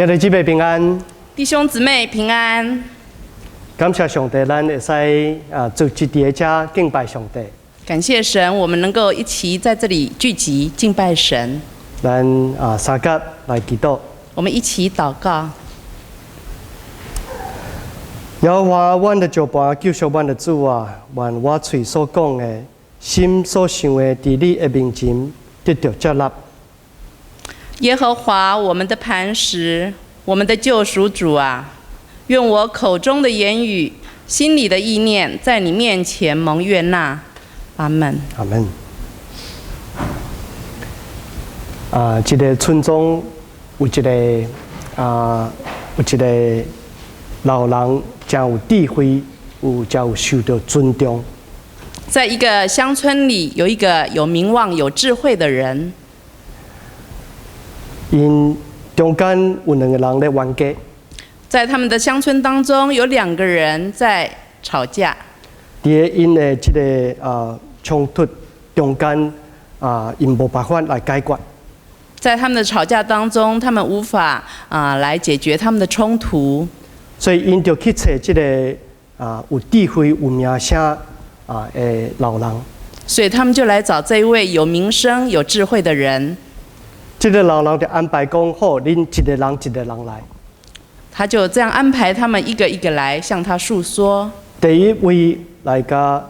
弟兄姊妹平安，弟兄姊妹平安。感谢上帝，咱会使组织伫遮敬拜上帝。感谢神，我们能够一起在这里聚集敬拜神。咱三甲来祈祷。我们一起祷告。耶和华，阮的救伴，救赎阮的主啊！愿我嘴所讲的，心所想的，伫你的面前得到接纳。耶和华，我们的磐石，我们的救赎主啊！愿我口中的言语、心里的意念，在你面前蒙悦纳。阿门。阿门。这个村中有一个老人，真有智慧，真有受到尊重。在一个乡村里，有一个有名望、有智慧的人。因中间有两个人在冤家。在他们的乡村当中，有两个人在吵架。伫因的这个冲突中间因无办法来解决。在他们的吵架当中，他们无法来解决他们的冲突，所以因就去找这个有智慧、有名声的老人。所以他们就来找这一位有名声、有智慧的人。这个老人就安排讲好，恁一个人一个人来。他就这样安排他们一个一个来向他诉说。第一位来甲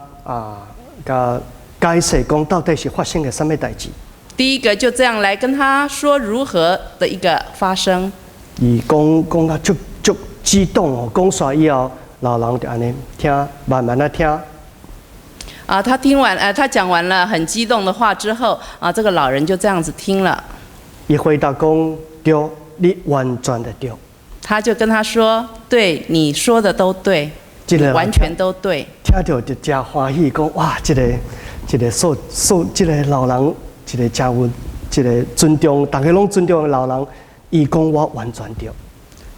解释讲到底是发生了什么代志。第一个就这样来跟他说如何的一个发生。伊讲到足激动哦，讲煞以后，老人就安尼听，慢慢的听。他听完他讲完了很激动的话之后，这个老人就这样子听了。伊回答讲：对，你完全的对。他就跟他说：对，你说的都对，完全都对。听到就真欢喜，讲哇，这个老人，一个真有，一个尊重，大家拢尊重的老人，伊讲我完全对。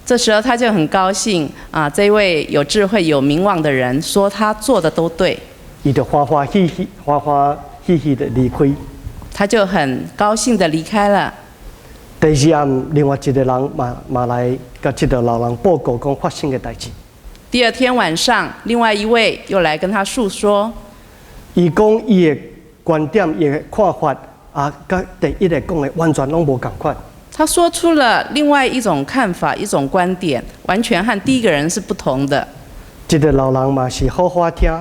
这时候他就很高兴这位有智慧、有名望的人说他做的都对，伊就欢欢喜喜的离开。他就很高兴的离开了。第二暗，另外一个人嘛来甲这个老人报告讲发生的代志。第二天晚上，另外一位又来跟他诉说，伊讲伊的观点、伊的看法甲第一个讲的完全拢无同款。他说出了另外一种看法、一种观点，完全和第一个人是不同的。这个老人嘛是好好听。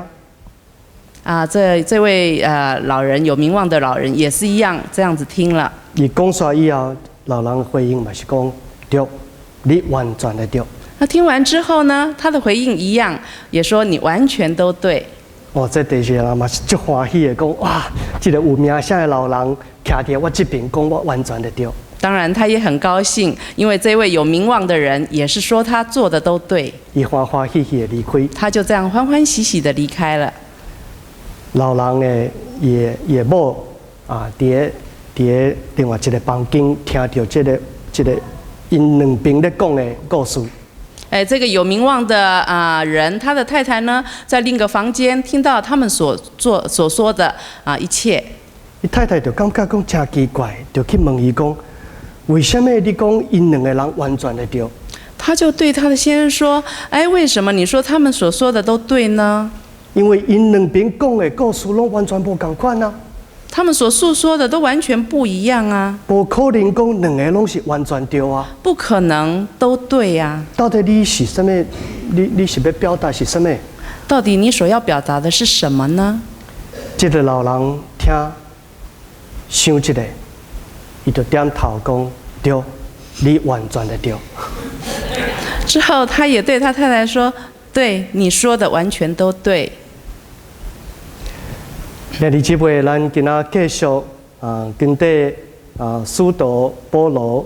这位老人有名望的老人也是一样这样子听了。伊讲煞以后，老人回应嘛是讲对，你完全的对。他听完之后呢，他的回应一样，也说你完全都对。这第二个人嘛是足欢喜的，讲哇，这个有名声的老人徛在我这边，讲我完全的对。当然，他也很高兴，因为这位有名望的人也是说他做的都对。伊欢欢喜喜的离开，他就这样欢欢喜喜的离开了。老人呢，也某伫另外一个房间听到这个因两边咧讲的故事。这个有名望的人，他的太太呢，在另一个房间听到他们所说的一切。伊太太就感觉讲真奇怪，就去问伊讲，为什么你讲因两个人完全的对？他就对他的先生说：为什么你说他们所说的都对呢？因为因两边讲的故事拢完全无同款啊。他们所诉说的都完全不一样啊！不可能讲两个拢是完全对啊！不可能都对啊！到底你是什么？你是要表达是什么？到底你所要表达的是什么呢？这个老人听，想一下，伊就点头讲对，你完全的对。之后，他也对他太太说：“对，你说的完全都对。”弟兄姊妹，咱今仔继续跟着使徒保罗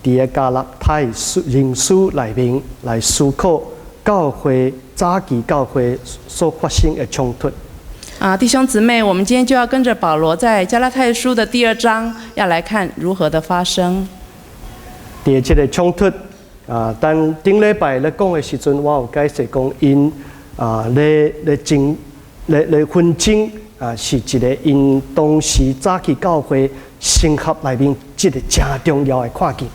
伫个加勒泰人书内面来思考教会早期教会所发生的冲突。弟兄姊妹，我们今天就要跟着保罗在加拉太书的第2章，要来看如何的发生。第这个冲突但顶礼拜咧讲的时阵，我有解释讲因咧纷争。是一个因当时早期教会成合内面一个真重要的看见。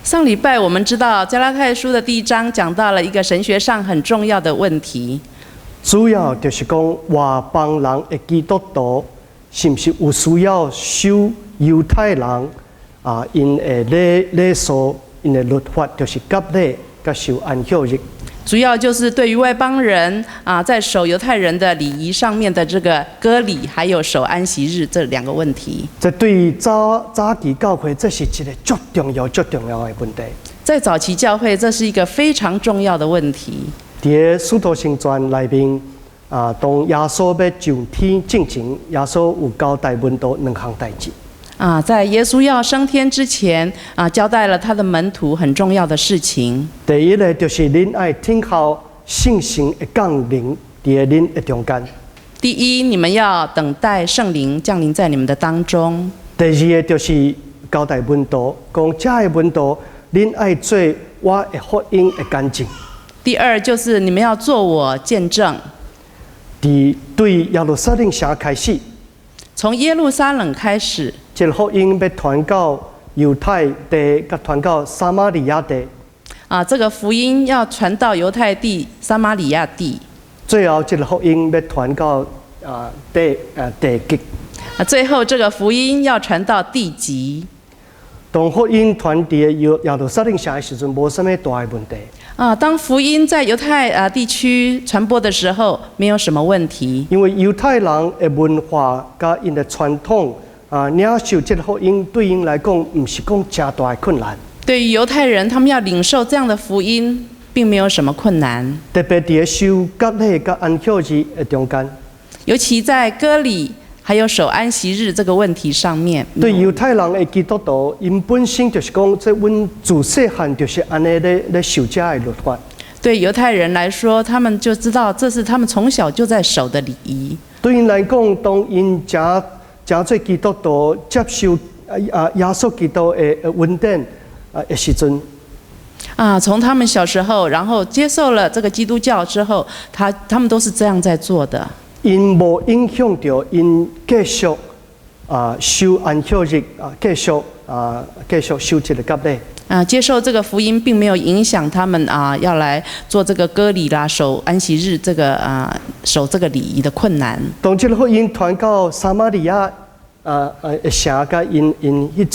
上礼拜我们知道加拉太书的第1章讲到了一个神学上很重要的问题，主要就是讲外邦人的基督徒是不是有需要受犹太人因的礼数、因的律法，就是割礼甲受安息日。主要就是对于外邦人在守犹太人的礼仪上面的这个割礼，还有守安息日这2个问题。这对于早期教会，这是一个最重要的问题。在早期教会，这是一个非常重要的问题。在《使徒行传》内面，当耶稣要上天之前，耶稣有交代门徒2项代志。在耶稣要升天之前交代了他的门徒很重要的事情。第一个就是恁爱听候圣神的降临在恁的中间。第一，你们要等待圣灵降临在你们的当中。第二个就是交代门徒，讲这个门徒恁爱做我的福音的见证。第二就是你们要做我见证。对耶路撒冷城开始，从耶路撒冷开始，这个福音要传到犹太地，甲传到撒玛利亚地。这个福音要传到犹太地、撒玛利亚地。最后，这个福音要传到地极。最后，这个福音要传到地极。当福音传到耶路撒冷城的时阵，无什么大的问题。当福音在犹太地区传播的时候，没有什么问题。因为犹太人的文化甲因的传统领受这个福音，对因来讲，唔是讲真大的困难。对于犹太人，他们要领受这样的福音，并没有什么困难。特别在受割礼甲安息日的中间，尤其在割礼还有守安息日这个问题上面，对犹太人的基督徒，因本身就是讲，这阮自细汉就是安尼咧守这的律法。对犹太人来说，他们就知道这是他们从小就在守的礼仪。对因来讲，当因真做基督徒接受耶稣基督的恩典的时阵，从他们小时候，然后接受了这个基督教之后，他们都是这样在做的。因无影响到因继续守安息日继续守这个割礼。接受这个福音，并没有影响他们要来做这个割礼啦、守安息日这个守这个礼仪的困难。当这个福音传到撒玛利亚城甲因迄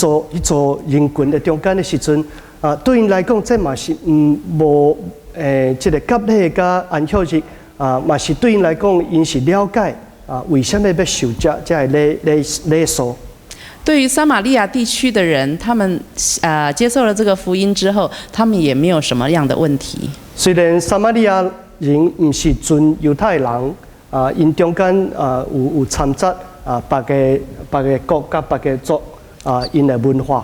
座人群的中间的时阵，对因来讲，这嘛是无这个割礼甲安息日嘛是对因来讲，因是了解为什么要守这礼数。对于撒玛利亚地区的人，他们接受了这个福音之后，他们也没有什么样的问题。虽然撒玛利亚人不是纯犹太人，因中间有掺杂别个国甲别个族因的文化。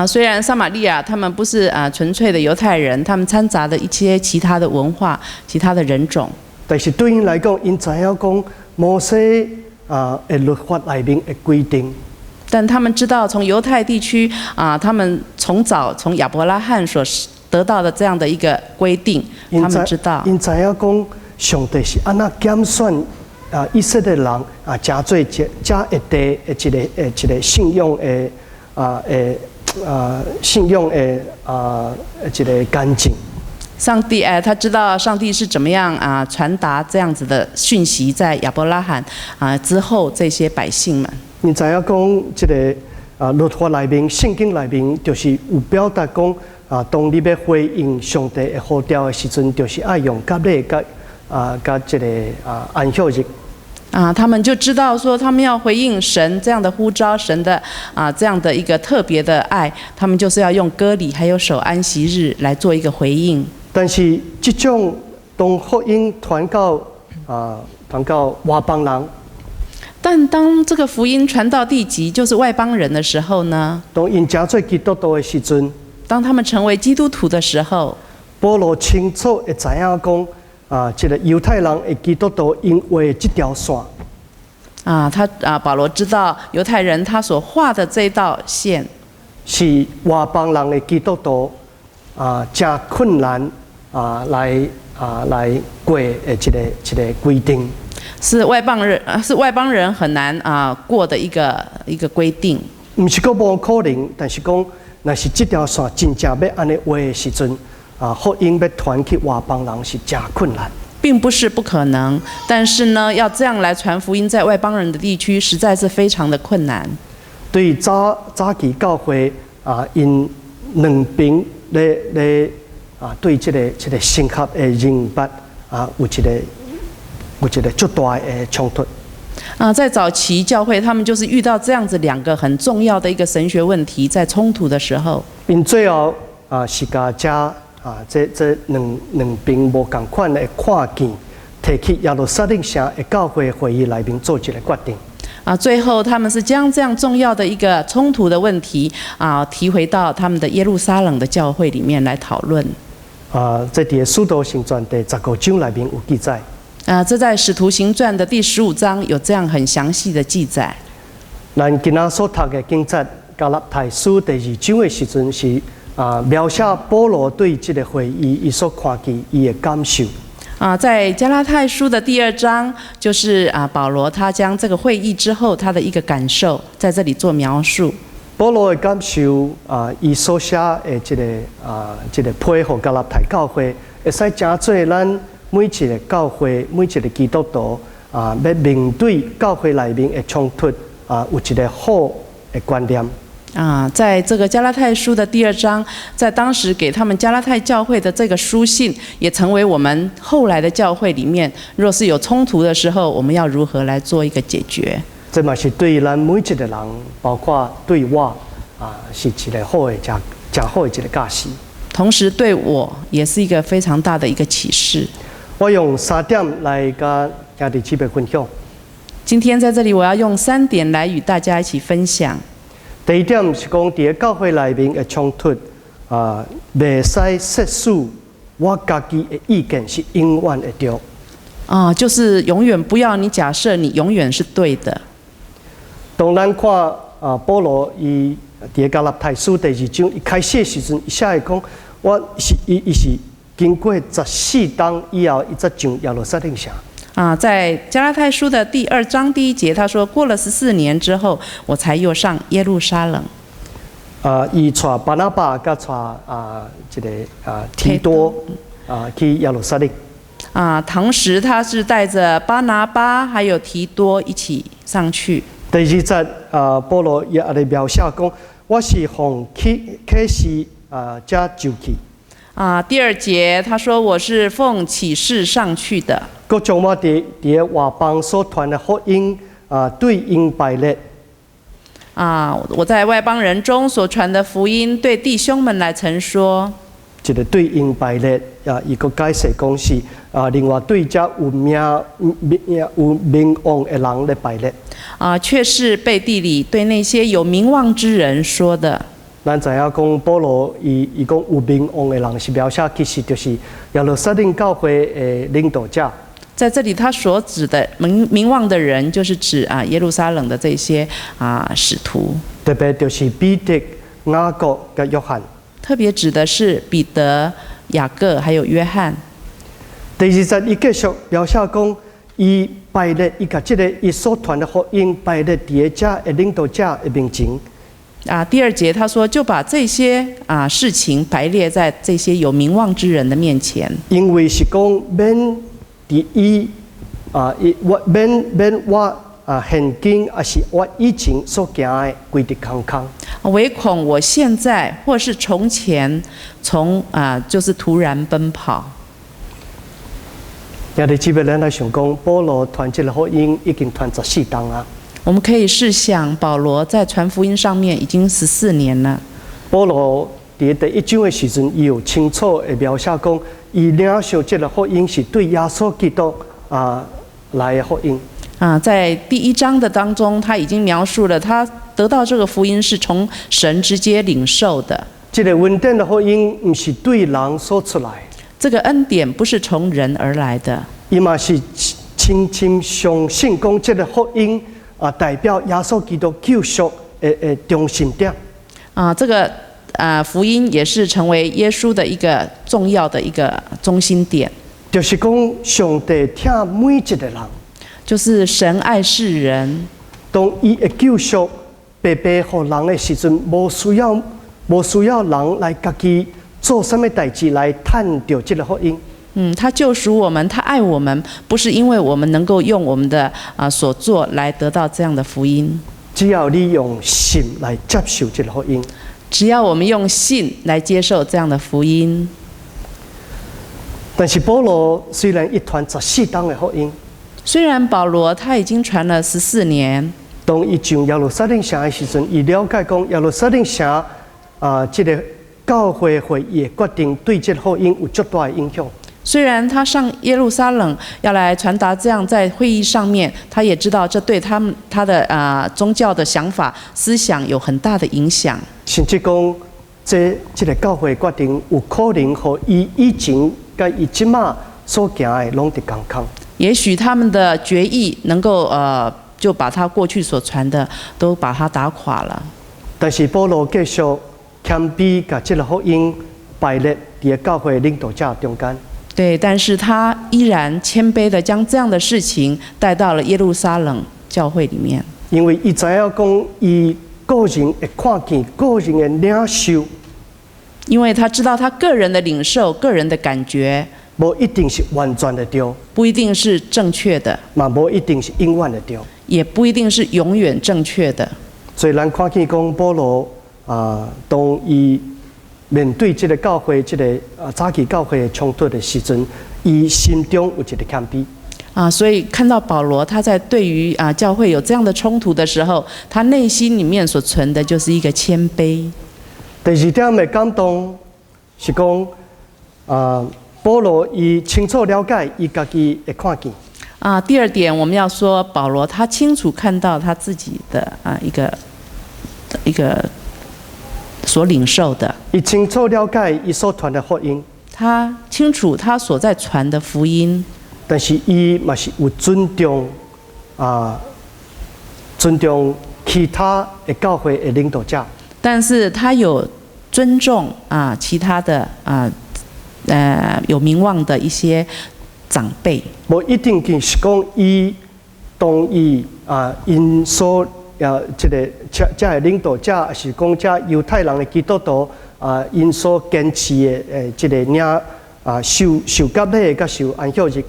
虽然撒玛利亚他们不是纯粹的犹太人，他们掺杂的一些其他的文化、其他的人种。但是对因来讲，因知影讲摩西的律法内面的规定。但他们知道，从犹太地区他们从亚伯拉罕所得到的这样的一个规定，他们知道。因知影讲，上帝是安那拣选以色列人加做加一地的一个信仰的信仰的一个干净。上帝他知道上帝是怎么样传达这样子的讯息，在亚伯拉罕之后这些百姓们。你知影讲，这个律法内面、圣经内面，就是有表达讲当你要回应上帝的呼召的时阵，就是爱用割礼甲这个安息日。他们就知道说，他们要回应神这样的呼召，神的这样的一个特别的爱，他们就是要用割礼还有守安息日来做一个回应。但是这种当福音传到外邦人。但当这个福音传到地极，就是外邦人的时候呢？当因真做基督徒的时阵，当他们成为基督徒的时候，保罗清楚会知影讲，这个犹太人的基督徒因为这条线，保罗知道犹太人他所画的这道线，是外邦人的基督徒真困难来过的一个规定。是外邦人很难过的一个规定。不是讲无可能，但是讲若是这条线真正要安尼画的时阵，福音要传去外邦人是真困难。并不是不可能，但是呢，要这样来传福音，在外邦人的地区，实在是非常的困难。对早期教会因两边咧对这个升学的认识有一个巨大的冲突。在早期教会，他们就是遇到这样子两个很重要的一个神学问题，在冲突的时候，因最后是甲这两边无共款的看见，提起耶路撒冷城的教会会议内面做一个决定。最后他们是将这样重要的一个冲突的问题提回到他们的耶路撒冷的教会里面来讨论。这在《使徒行传》第19章内面有记载。这在《使徒行传》的第15章有这样很详细的记载。咱今仔所读的经节，加拉太书第2章的时阵是描写保罗对这个会议伊所看见伊的感受。在加拉太书的第2章，就是保罗他将这个会议之后他的一个感受，在这里做描述。保罗的感受伊所写的这个批予加拉太教会，会使真做咱每一个教会、每一个基督徒要面对教会内面的冲突有一个好的观念。在这个加拉太书的第2章，在当时给他们加拉太教会的这个书信，也成为我们后来的教会里面，若是有冲突的时候，我们要如何来做一个解决？这嘛是对咱每一个人，包括对我是一个好的、真好的一个教示。同时对我也是一个非常大的一个启示。我用3点来跟兄弟姊妹分享。今天在这里，我要用3点来与大家一起分享。第一点是讲，在教会内面的冲突，袂使设数我家己的意見是永遠會對。就是永遠不要你假設你永遠是對的。當咱看保羅伊在加拉太書第2章一開始的時陣，伊寫的講，伊是經過14冬以後，伊才上耶路撒冷城。在加拉太書的第2章第1節，他說：過了14年之後，我才又上耶路撒冷。伊帶巴拿巴甲帶這個提多去耶路撒冷。當時他是帶着巴拿巴還有提多一起上去。第2節保羅也嚟描寫講，我是奉啟示才就去。第2節他說我是奉啟示上去的。各將我哋外邦所傳的福音對應排列。我在外邦人中所傳的福音，對弟兄們來陳說。一個對應排列伊個解釋講是另外對這有名望的人來排列。卻是背地裡對那些有名望之人說的。咱知影講保羅伊講有名望的人是描寫，其實就是耶路撒冷教會的領導者。在這裡，他所指的名望的人，就是指耶路撒冷的這些使徒。特別就是彼得、雅各跟約翰。特別指的是彼得、雅各還有約翰。第2節伊繼續描寫講，伊排列伊甲這個伊所傳的福音排列佇遮的領導者的面前。第2節他說，就把這些事情排列在這些有名望之人的面前。因為是講免免我現今還是我以前所行的規直空空。唯恐我現在或是從前就是突然奔跑。兄弟姊妹，咱來想講，保羅傳這個福音已經傳14冬啊。我們可以試想，保羅在傳福音上面已經14年了。保羅在第1章的時陣，伊有清楚的描寫講，伊領受這個福音是對耶穌基督來的福音。在第1章的當中，他已經描述了他得到這個福音是從神直接領受的。這個恩典的福音不是對人所出來，這個恩典不是從人而來的，伊嘛是深深相信講，這個福音代表耶穌基督救贖的中心點。這個福音也是成為耶穌的一個重要的一個中心點。就是講上帝疼每一個人，就是神愛世人。當伊的救贖白白予人的時陣，無需要无需要人来家己做什么代志来探到这个福音。他救赎我们，他爱我们，不是因为我们能够用我们的所做来得到这样的福音。只要你用信来接受这个福音，只要我们用信来接受这样的福音。但是保罗虽然一传14档的福音，虽然保罗他已经传了14年，当伊上耶路撒冷城的时阵，伊了解讲耶路撒冷城这个教会会议决定对这个福音有极大的影响。虽然他上耶路撒冷要来传达这样，在会议上面，他也知道这对他的宗教的想法、思想有很大的影响。甚至讲，这个教会决定有可能和伊以前甲伊即马所行的拢伫同空。也许他们的决议能够就把他过去所传的都把他打垮了。但是保罗继续谦卑，甲这个福音摆列伫教会领导者中间。对，但是他依然谦卑地将这样的事情带到了耶路撒冷教会里面。因为伊知影讲，伊个人会看见个人的领受，因为他知道他个人的领受、个人的感觉，无一定是完全的对，不一定是正确的，嘛无一定是永远的对，也不一定是永远正确的。所以咱看见讲保罗当伊面对这个教会、这个早期教会的冲突的时阵，伊心中有一个谦卑。所以看到保罗他在对于教会有这样的冲突的时候，他内心里面所存的就是一个谦卑。第二点的感动是讲，保罗伊清楚了解伊家己会看见。第二点我们要说，保罗他清楚看到他自己的一个所领受的。伊清楚了解伊所传的福音。他清楚他所在传的福音。但是伊嘛是有尊重其他的教会的领导者。但是他有尊重其他的有名望的一些长辈。无一定是讲伊同意因所这个的领导者，还是讲这犹太人的基督徒因所坚持的这个受割礼甲受安息日。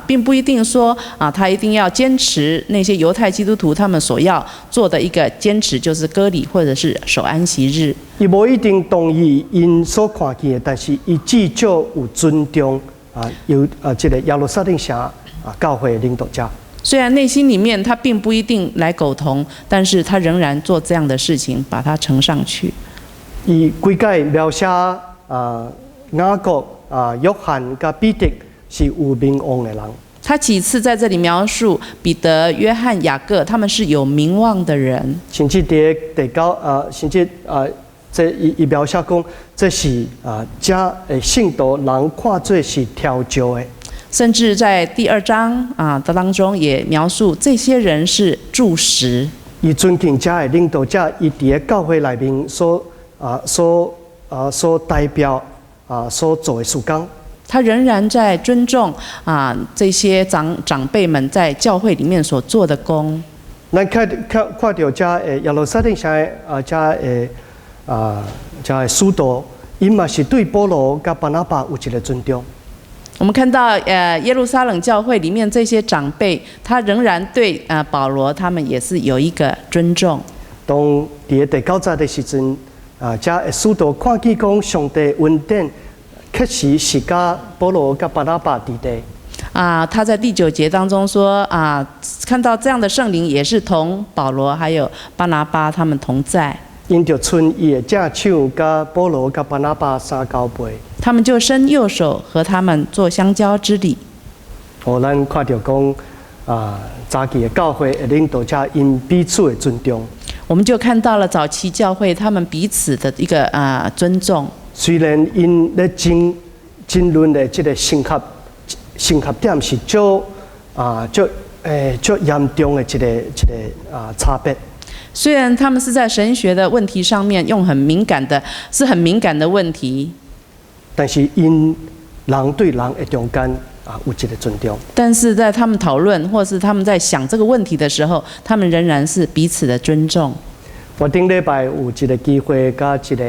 并不一定说他一定要坚持那些犹太基督徒他们所要做的一个坚持，就是割礼或者是守安息日。伊无一定同意因所看见的，但是伊至少有尊重这个耶路撒冷城教会的领导者。虽然内心里面他并不一定来苟同，但是他仍然做这样的事情，把它呈上去。伊几解描写雅各、约翰甲彼得是有名望的人。他几次在这里描述彼得、约翰、雅各，他们是有名望的人。甚至甚至这伊描写讲，这是这信徒人看做是挑召的。甚至在第2章的当中也描述这些人是柱石。伊尊敬这的领导者，伊伫个教会内面所代表所做的事工。他仍然在尊重这些长辈们在教会里面所做的工。咱看到这耶路撒冷城这使徒，伊嘛是对保罗甲巴拿巴有一个尊重。我们看到耶路撒冷教会里面这些长辈，他仍然对保罗他们也是有一个尊重。当伫第9节的时阵，这使徒看见讲上帝恩典确实是甲保罗甲巴拿巴伫地。他在第9节当中说看到这样的圣灵也是同保罗还有巴拿巴他们同在。因着伸伊的正手，甲保罗甲巴拿巴相交陪。他们就伸右手和他们做相交之礼。咱看到讲早期的教会的领导者因彼此的尊重。我们就看到了早期教会他们彼此的一个尊重。虽然因咧争论的这个升学点是足严重的一个差别。虽然他们是在神学的问题上面用很敏感的问题，但是因人对人的中间有一个尊重。但是在他们讨论或是他们在想这个问题的时候，他们仍然是彼此的尊重。我顶礼拜有一个机会，甲一个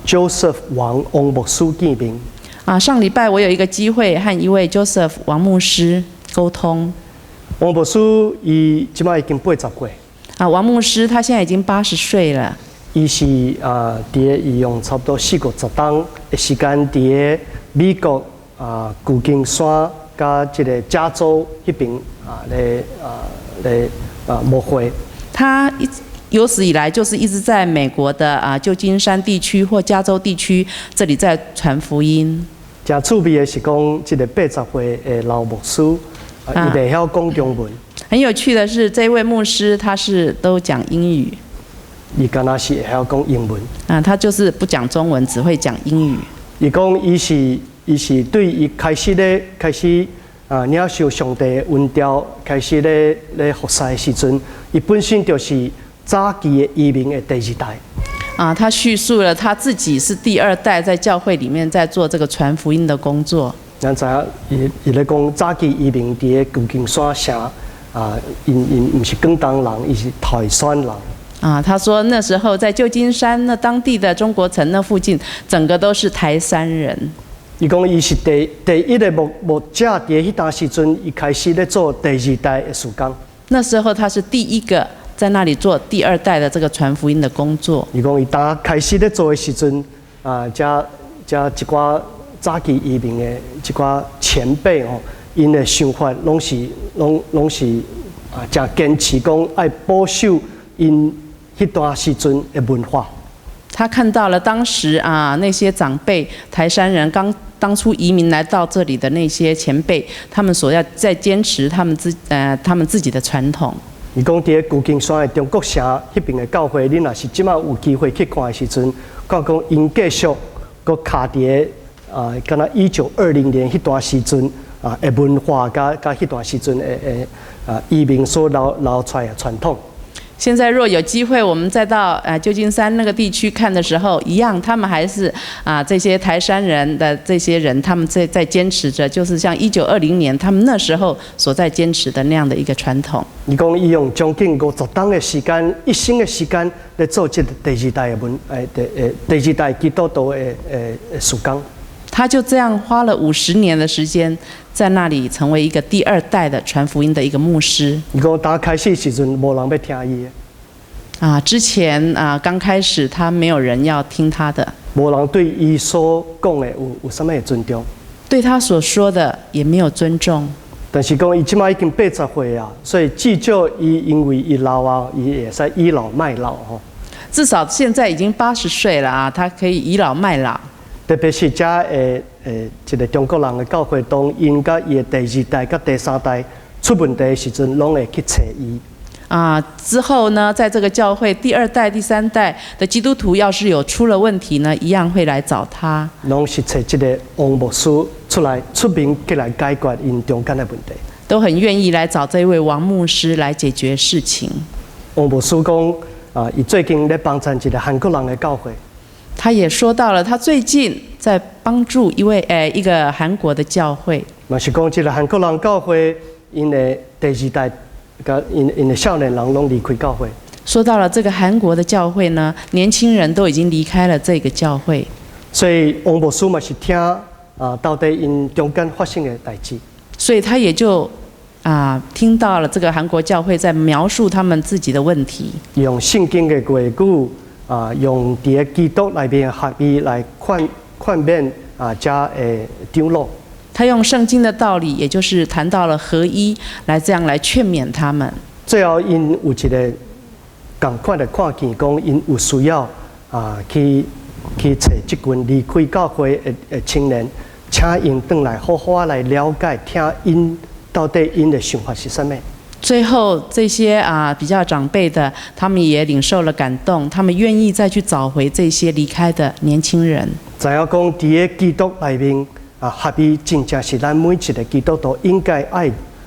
Joseph 王牧师见面。上礼拜我有一个机会和一位 Joseph 王牧师沟通。王牧师伊即摆已经80岁。王牧师他现在已经80岁了。伊是伊用差不多40-50天的时间，伫美国旧金山甲即个加州迄边牧会。他有史以来就是一直在美国的旧金山地区或加州地区这里在传福音。真趣味的是讲，即个80岁的老牧师，伊袂晓讲中文。很有趣的是，这位牧师他是都讲英语。伊敢若是会晓讲英文。他就是不讲中文，只会讲英语。伊讲伊是对伊开始领受上帝的恩召，开始咧服侍的时阵，伊本身就是早期的移民的第2代。他叙述了他自己是第2代，在教会里面在做这个传福音的工作。咱知影伊咧讲早期移民伫旧金山城因毋是广东人，伊是台山人。他说那时候在旧金山那当地的中国城那附近，整个都是台山人。伊讲伊是第一个牧者，伫迄当时阵，伊开始咧做第2代的事工。那时候他是第一个在那里做第2代的这个传福音的工作。伊讲伊当开始咧做的时阵，加一寡早期移民的一寡前辈吼，因的想法拢是真坚持讲爱保守因迄段时阵的文化。他看到了当时那些长辈台山人当初移民来到这里的那些前辈，他们所要在坚持他们自己的传统。伊讲伫旧金山的中国城迄边的教会，你若是即马有机会去看的时阵，讲因继续搁卡伫敢若1920年迄段时阵的文化，甲迄段时阵的移民所留出来的传统。现在若有机会，我们再到旧金山那个地区看的时候，一样，他们还是这些台山人的这些人，他们在坚持着，就是像1920年他们那时候所在坚持的那样的一个传统。伊讲伊用将近50天的时间，一生的时间来做这个第2代的第2代基督徒的事工。他就这样花了50年的时间，在那里成为一个第2代的传福音的一个牧师。伊讲刚开始时阵，无人要听伊的。之前刚开始他没有人要听他的。无人对伊所讲的有什么的尊重？对他所说的也没有尊重。但是讲伊即马已经80岁啊，所以至少伊因为伊老伊会使倚老卖老吼。至少现在已经80岁了他可以倚老卖老。特别是遮一个中国人的教会当因甲伊的第2代、甲第3代出问题的时阵，拢会去找伊。之后呢，在这个教会第2代、第3代的基督徒，要是有出了问题呢，一样会来找他。拢是找这个王牧师出面来解决因中间的问题。都很愿意来找这位王牧师来解决事情。王牧师讲伊最近咧帮衬一个韩国人的教会。他也说到了，他最近在帮助一个韩国的教会。嘛是讲，这个韩国人教会，因的第2代，甲因的少年人拢离开教会。说到了这个韩国的教会呢，年轻人都已经离开了这个教会。所以王牧师嘛是听到底因中间发生的代志。所以他也就听到了这个韩国教会在描述他们自己的问题。用圣经的话句。用伫个基督内面合意来劝勉遮的长老。他用圣经的道理，也就是谈到了合一，这样来劝勉他们。最后，因有一个同款的看见，讲因有需要去找这群离开教会的青年，请因转来好好来了解，听因到底因的想法是什么。最后，这些比较长辈的，他们也领受了感动，他们愿意再去找回这些离开的年轻人。知影讲，伫个基督内面合意真正是咱每一个基督徒应该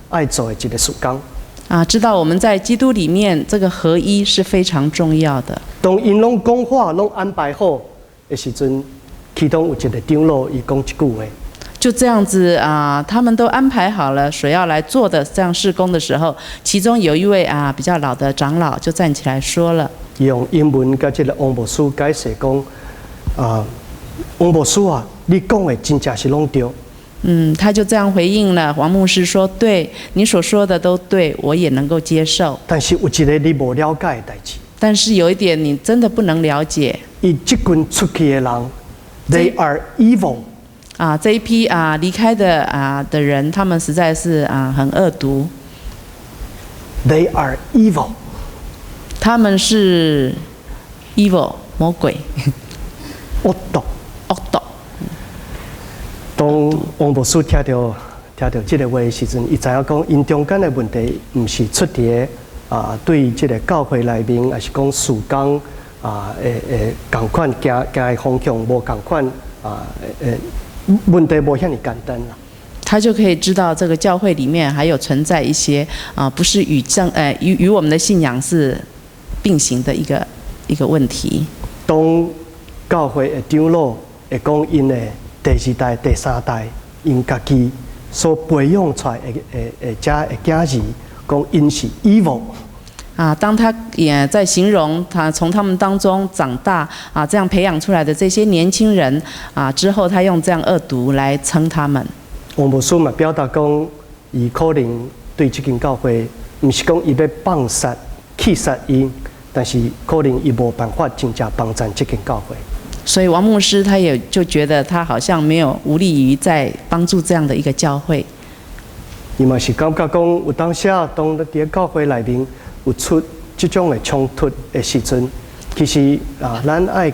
爱做的一个事工。知道我们在基督里面这个合一是非常重要的。当因拢讲话拢安排好的时阵，其中有一个长老伊讲一句话。就这样子他们都安排好了所要来做的这样事工的时候，其中有一位比较老的长老就站起来说了：用英文甲即个王牧师解释讲，王牧师啊，你讲的真正是拢对。他就这样回应了王牧师说：“对，你所说的都对，我也能够接受。但是有一个你无了解的代志。但是有一点你真的不能了解。伊即群出去的人 ，they are evil。这一批离开的人，他们实在是很恶毒。They are evil。他们是 evil 魔鬼。恶毒。当王牧师听到这个话的时阵，伊知影讲，因中间的问题，毋是出伫对这个教会内面，还是讲事工共款行的方向无共款问题无遐尼简单啦。他就可以知道这个教会里面还有存在一些不是与我们的信仰是并行的一个问题。当教会的长老会讲因的第二代、第三代，因家己所培养出来的囝儿，讲因是 evil。当他也在形容他从他们当中长大这样培养出来的这些年轻人之后，他用这样恶毒来称他们。王牧师嘛表达讲，伊可能对这间教会，毋是讲伊要放杀、气杀伊，但是可能伊无办法真正帮助这间教会。所以王牧师他也就觉得他好像没有无力于在帮助这样的一个教会。伊嘛是感觉讲，有当时当伫教会内面有出这种的冲突的时阵，其实咱爱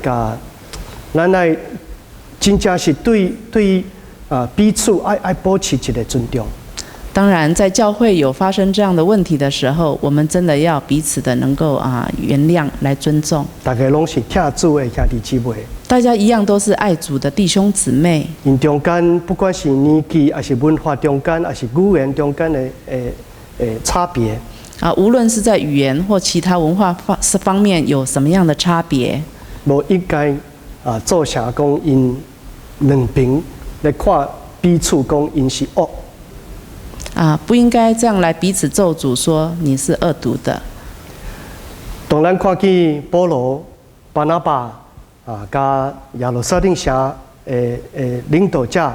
真正是对彼此爱保持一个尊重。当然，在教会有发生这样的问题的时候，我们真的要彼此的能够原谅，来尊重。大家拢是听主的兄弟姊妹，大家一样都是爱主的弟兄姊妹。因中间不管是年纪，还是文化中间，还是语言中间的差别无论是在语言或其他文化方面有什么样的差别，无应该做成讲因两边来看彼此讲因是恶。不应该这样来彼此咒诅，说你是恶毒的。当咱看见保罗、巴拿巴甲耶路撒冷城领导者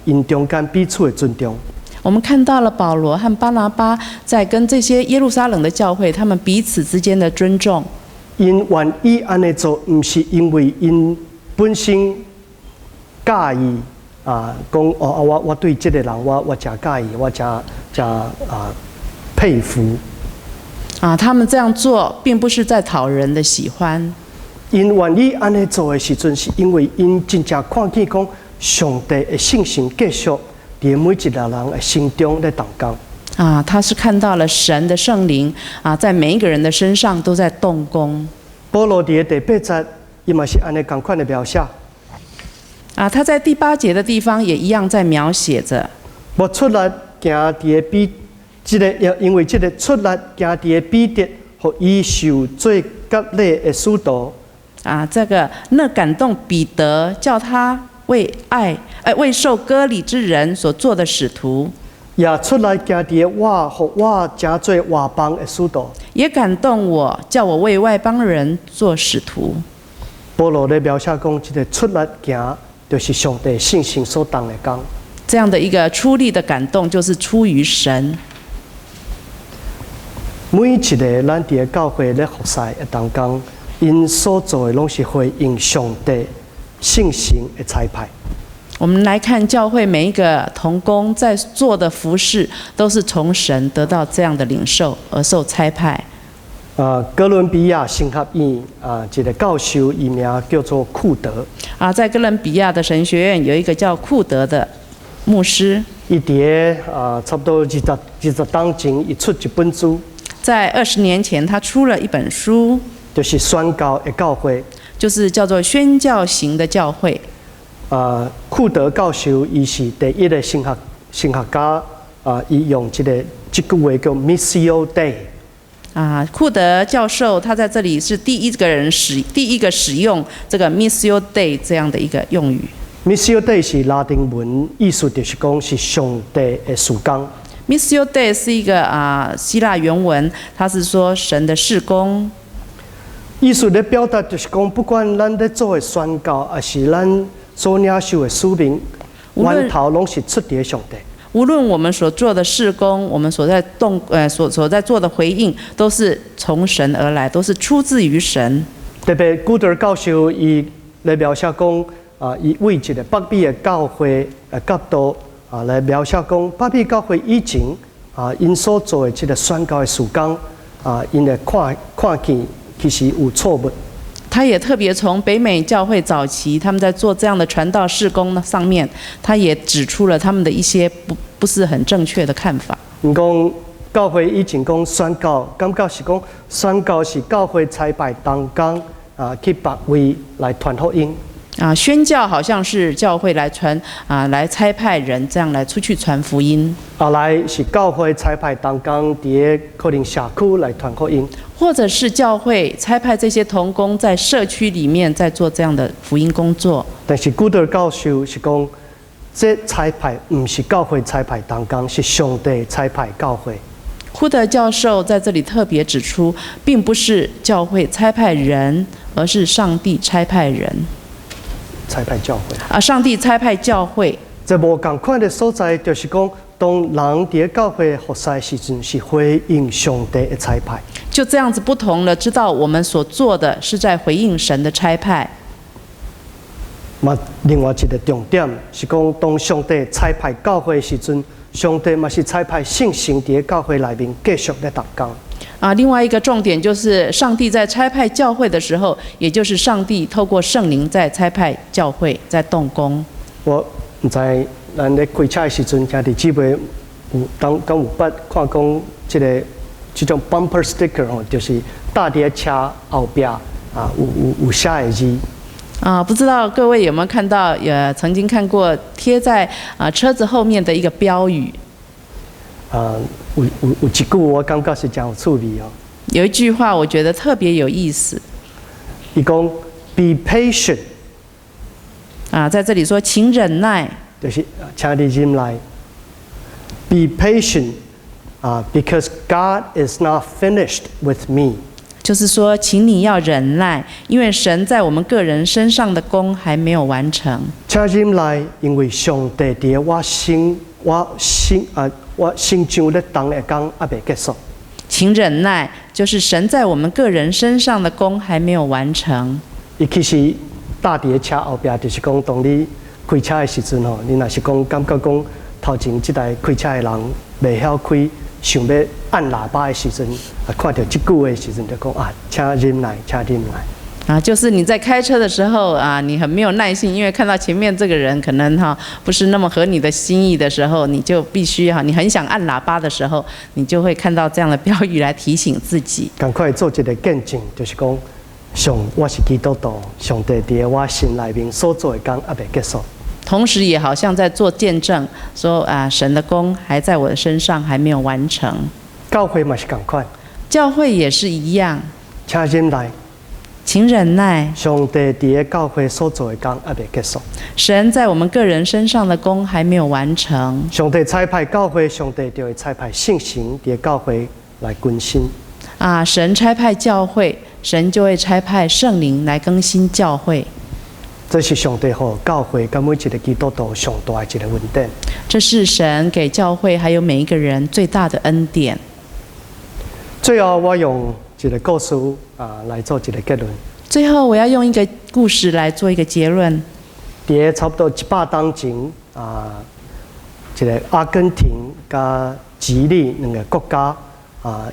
因中间彼此的尊重。我们看到了保罗和巴拿巴在跟这些耶路撒冷的教会，他们彼此之间的尊重。因愿意安尼做，唔是因为因本身介意。讲我对这个人我真介意，我真佩服。他们这样做并不是在讨人的喜欢。因愿意安尼做的时阵，是因为因真正看见讲上帝的信心继续伫每一个人的心中在动工。他是看到了神的圣灵在每一个人的身上都在动工。保罗伫第8节，伊嘛是安尼同款的描写。他在第8节的地方也一样在描写着，无出力行伫个因为这个出力行伫个彼得，互伊受最割礼的使徒。那感动彼得，叫他为受割礼之人所做的使徒。也出来行伫个互我真做外邦的使徒。也感动我，叫我为外邦人做使徒。保罗咧描写讲，这个出力行。就是上帝信心所当的工，这样的一个出力的感动，就是出于神。每一个咱伫教会咧服侍的当中，因所做的拢是回应上帝信心的差派。我们来看教会每一个同工在做的服事，都是从神得到这样的领受而受差派。哥伦比亚神学院一个教授，伊名叫做库德。在哥伦比亚的神学院有一个叫库德的牧师。伊伫差不多20当前，伊出一本书。在20年前，他出了一本书，就是宣教的教会，就是叫做宣教型的教会。库德教授伊是第一个神学家，伊用这句话叫 Missio Dei。库德教授他在这里是第一个使用这个 Missio Dei 这样的一个用语。Missio Dei 是拉丁文，意思就是讲是上帝的事工。Missio Dei 是一个希腊原文，它是说神的事工。意思咧表达就是讲，不管咱咧做的宣告，还是咱所领受的使命，源头拢是出伫上帝。无论我们所做的事工，我们所在做的回应，都是从神而来，都是出自于神。特别古德教授伊来描写讲，伊为一个北美的教会角度来描写讲，北美教会以前因所做的这个宣告的事工因会看见其实有错误。他也特别从北美教会早期他们在做这样的传道事工上面，他也指出了他们的一些不是很正确的看法。讲教会以前讲宣告，感觉是讲宣告是教会差派同工去别位来传福音。宣教好像是教会来来差派人这样来出去传福音。后来是教会差派同工伫可能社区来传福音。或者是教会差派这些同工在社区里面在做这样的福音工作。但是古德教授是讲，这差派不是教会差派同工，是上帝差派教会。库德教授在这里特别指出，并不是教会差派人，而是上帝差派人。差派教会上帝差派教会。这无同款的所在，就是讲，当人伫教会服侍的时阵，是回应上帝的差派。就这样子不同了，知道我们所做的是在回应神的差派。另外一个重点是讲，当上帝差派教会的时阵，上帝嘛是差派圣神伫教会内面继续咧动工。另外一个重点就是，上帝在差派教会的时候，也就是上帝透过圣灵在差派教会在动工。我唔知咱咧开车的时阵，兄弟姊妹有当有捌看讲这种 bumper sticker 就是搭伫车后边有写的字。不知道各位有没有看到，曾经看过贴在车子后面的一个标语。有一句我感觉是真有趣味哦。有一句话我觉得特别有意思。伊讲 be patient。在这里说请忍耐。就是请你忍耐。Be patient。because God is not finished with me。就是说，请你要忍耐，因为神在我们个人身上的工还没有完成。请忍耐，因为上帝伫我心上咧动的工还未结束。请忍耐，就是神在我们个人身上的工还没有完成。伊其实搭伫车后边，就是讲，当你开车的时阵你若是讲感觉讲头前这台开车的人未晓开。想要按喇叭的时阵，看到这句话的时阵，就讲请忍耐，请忍耐。就是你在开车的时候你很没有耐性，因为看到前面这个人可能不是那么合你的心意的时候，你就必须你很想按喇叭的时候，你就会看到这样的标语来提醒自己。赶快做一个见证，就是讲，我是基督徒，上帝伫我心内面所做的工还未结束。同时也好像在做见证，说神的工还在我的身上还没有完成。教会嘛是同款，教会也是一样。请忍耐，请忍耐。上帝伫教会所做的工还未结束。神在我们个人身上的工还没有完成。上帝差派教会，上帝就会差派圣神伫教会来更新。神差派教会，神就会差派圣灵来更新教会。这是上帝和教会跟每一个基督徒上大的一个恩典。这是神给教会还有每一个人最大的恩典。最后，我用一个故事来做一个结论。最后，我要用一个故事来做一个结论。在差不多100年前一个阿根廷加智利两个国家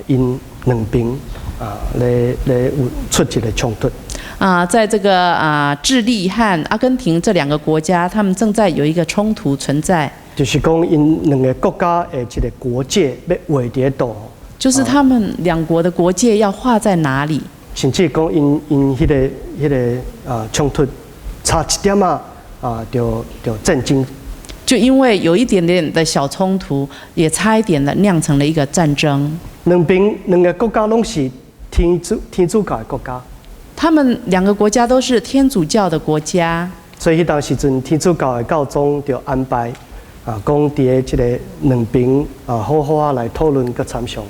因两边咧有出一个冲突。在这个智利和阿根廷这两个国家，他们正在有一个冲突存在。就是讲，因两个国家的这个国界要画伫倒。就是他们两国的国界要画在哪里？甚至讲，因迄个冲突差一点就震惊。就因为有一点点的小冲突，也差一点的酿成了一个战争。两个国家拢是天主教的国家。他们两个国家都是天主教的国家，所以迄当时阵天主教的教宗就安排讲伫这个两边好来讨论个参详。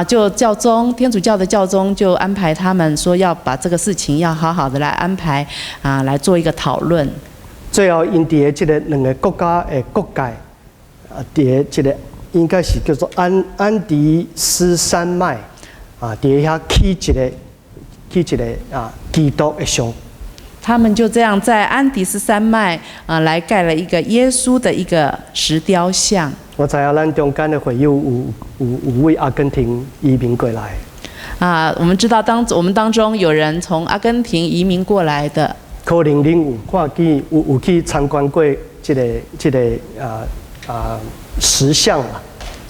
就教宗天主教的教宗就安排他们说要把这个事情要好好的来安排来做一个讨论。最后，因伫即个两个国家的国界伫即个应该是叫做安迪斯山脉伫遐起一个基督的像。他们就这样在安迪斯山脉来盖了一个耶稣的一个石雕像。我知影咱中间的会友有位阿根廷移民过来。我们知道我们当中有人从阿根廷移民过来的。可能恁有看见有去参观过这个石像啦。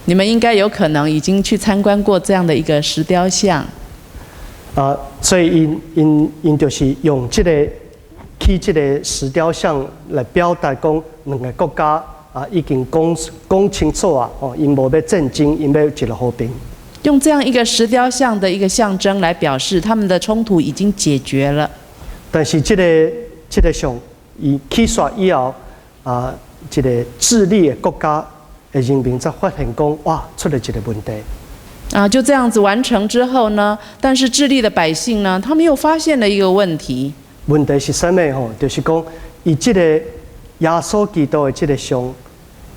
你们应该有可能已经去参观过这样的一个石雕像。所以因就是用这个石雕像来表达讲，两个国家已经讲清楚因无要战争，因要一个和平。用这样一个石雕像的一个象征来表示他们的冲突已经解决了。但是这个像伊起煞以后这个智利的国家的人民才发现讲，哇，出了一个问题。就这样子完成之后呢，但是智利的百姓呢，他们又发现了一个问题。问题是什么？就是讲，伊这个耶稣基督的这个像，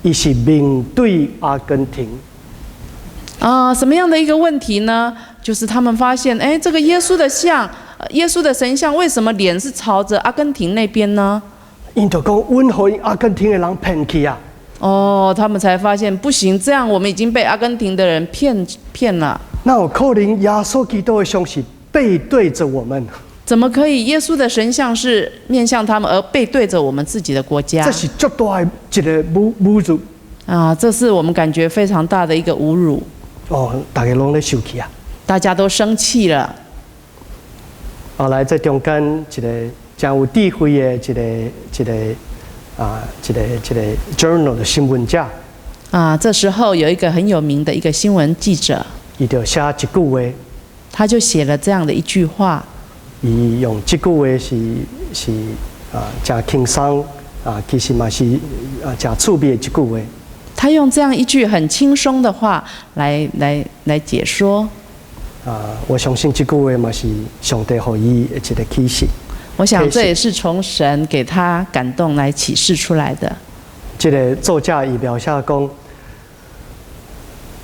伊是面对阿根廷。什么样的一个问题呢？就是他们发现，这个耶稣的像，耶稣的神像，为什么脸是朝着阿根廷那边呢？因就讲，阮互阿根廷的人骗去啊。他们才发现不行，这样我们已经被阿根廷的人骗了。那有可能耶稣基督的像是背对着我们？怎么可以？耶稣的神像是面向他们，而背对着我们自己的国家？这是最大的一个侮辱这是我们感觉非常大的一个侮辱。大家拢在生气啊！大家都生气了。后来在中间一个真有智慧的一个 journal 的新闻家这时候有一个很有名的一个新闻记者，伊就写一句话，他就写了这样的一句话。伊用这句话是真轻松其实嘛是真趣味的一句话。他用这样一句很轻松的话来解说。我相信这句话嘛是上帝给伊的一个启示。我想这也是从神给他感动来启示出来的。这个作者伊描写讲，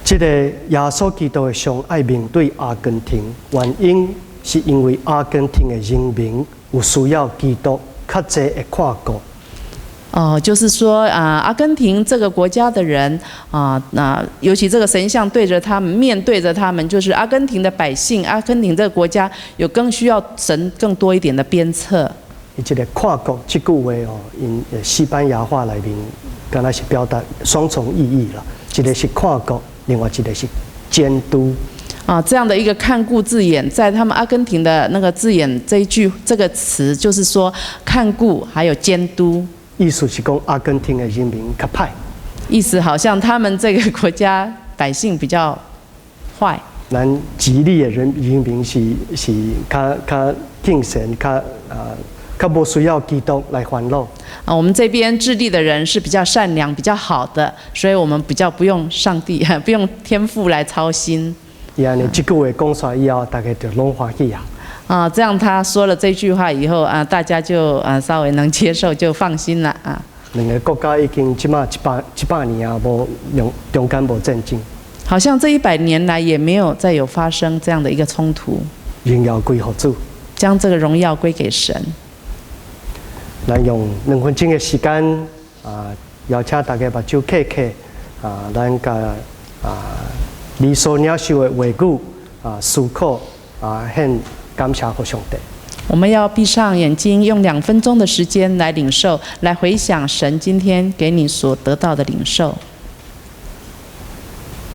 这个耶稣基督的像爱面对阿根廷，原因是因为阿根廷的人民有需要基督较济的看顾。就是说阿根廷这个国家的人尤其这个神像对着他们，面对着他们，就是阿根廷的百姓，阿根廷这个国家有更需要神更多一点的鞭策。这个看顾这句话因西班牙话里面，刚才是表达双重意义了，一个是看顾，另外一个是监督。这样的一个看顾字眼，在他们阿根廷的那个字眼这个词，就是说看顾还有监督。意思是讲阿根廷的人民较歹，意思好像他们这个国家百姓比较坏。咱智利的人民是较敬神，较无需要基督来烦恼。我们这边智利的人是比较善良、比较好的，所以我们比较不用上帝、不用天父来操心。这句话讲出来以后，大家就拢欢喜这样他说了这句话以后大家就稍微能接受，就放心了两个国家已经即马100年无中间无战争，好像这100年来也没有再有发生这样的一个冲突。荣耀归乎主，将这个荣耀归给神。咱用2分钟的时间邀请大家把手开开咱甲理所领受的话语思考献感谢给上帝。我们要闭上眼睛，用2分钟的时间来领受，来回想神今天给你所得到的领受。